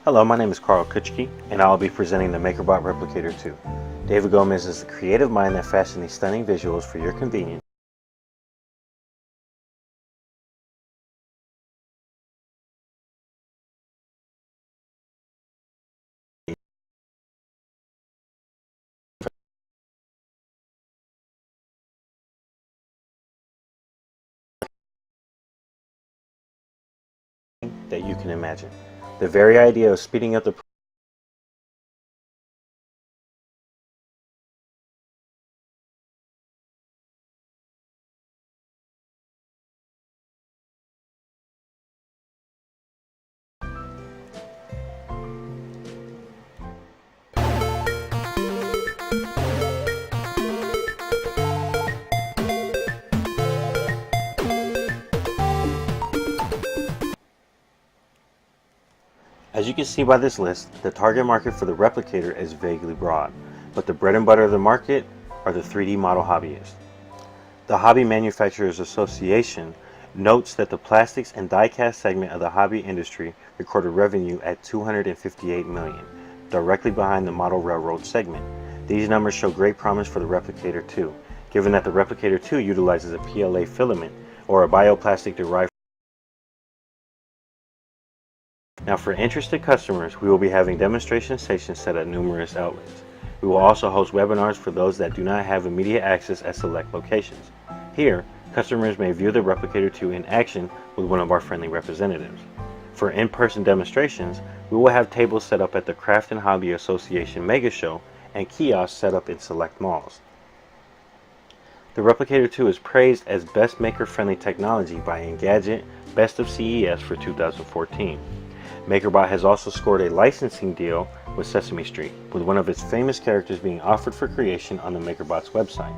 Hello, my name is Carl Kuchke, and I'll be presenting the MakerBot Replicator 2. David Gomez is the creative mind that fashioned these stunning visuals for your convenience. That you can imagine. The very idea of speeding up the As you can see by this list, the target market for the replicator is vaguely broad, but the bread and butter of the market are the 3D model hobbyists. The Hobby Manufacturers Association notes that the plastics and die-cast segment of the hobby industry recorded revenue at $258 million, directly behind the model railroad segment. These numbers show great promise for the Replicator 2, given that the Replicator 2 utilizes a PLA filament, or a bioplastic derived. Now, for interested customers, we will be having demonstration stations set at numerous outlets. We will also host webinars for those that do not have immediate access at select locations. Here, customers may view the Replicator 2 in action with one of our friendly representatives. For in-person demonstrations, we will have tables set up at the Craft and Hobby Association Mega Show and kiosks set up in select malls. The Replicator 2 is praised as best maker-friendly technology by Engadget Best of CES for 2014. MakerBot has also scored a licensing deal with Sesame Street, with one of its famous characters being offered for creation on the MakerBot's website.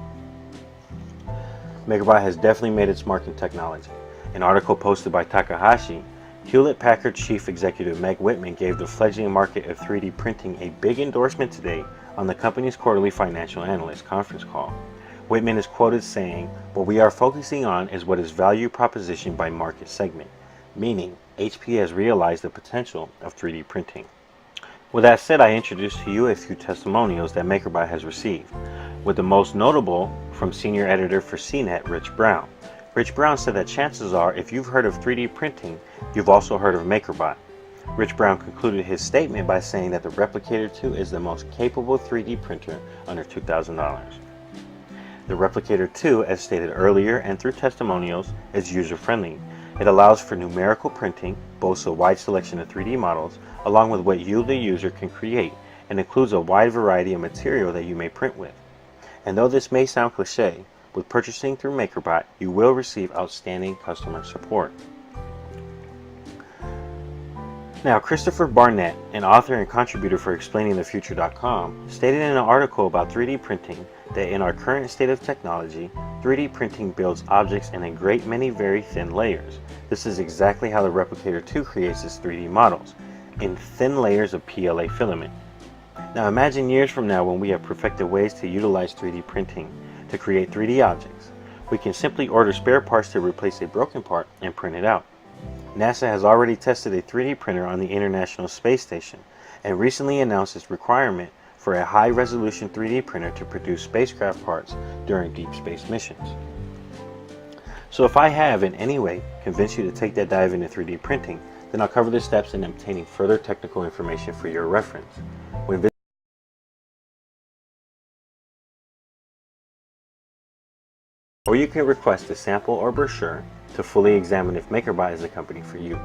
MakerBot has definitely made its mark in technology. An article posted by Takahashi, Hewlett-Packard Chief Executive Meg Whitman gave the fledgling market of 3D printing a big endorsement today on the company's quarterly financial analyst conference call. Whitman is quoted saying, "What we are focusing on is what is value proposition by market segment," meaning HP has realized the potential of 3D printing. With that said, I introduce to you a few testimonials that MakerBot has received, with the most notable from senior editor for CNET, Rich Brown. Rich Brown said that chances are, if you've heard of 3D printing, you've also heard of MakerBot. Rich Brown concluded his statement by saying that the Replicator 2 is the most capable 3D printer under $2,000. The Replicator 2, as stated earlier and through testimonials, is user-friendly. It allows for numerical printing, boasts a wide selection of 3D models, along with what you, the user, can create, and includes a wide variety of material that you may print with. And though this may sound cliche, with purchasing through MakerBot, you will receive outstanding customer support. Now, Christopher Barnett, an author and contributor for ExplainingTheFuture.com, stated in an article about 3D printing that in our current state of technology, 3D printing builds objects in a great many very thin layers. This is exactly how the Replicator 2 creates its 3D models, in thin layers of PLA filament. Now imagine years from now when we have perfected ways to utilize 3D printing to create 3D objects. We can simply order spare parts to replace a broken part and print it out. NASA has already tested a 3D printer on the International Space Station and recently announced its requirement for a high-resolution 3D printer to produce spacecraft parts during deep space missions. So if I have in any way convinced you to take that dive into 3D printing, then I'll cover the steps in obtaining further technical information for your reference. Or you can request a sample or brochure to fully examine if MakerBot is the company for you.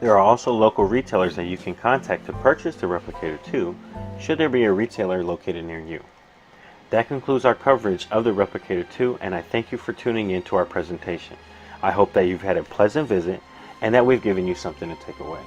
There are also local retailers that you can contact to purchase the Replicator 2, should there be a retailer located near you. That concludes our coverage of the Replicator 2, and I thank you for tuning in to our presentation. I hope that you've had a pleasant visit and that we've given you something to take away.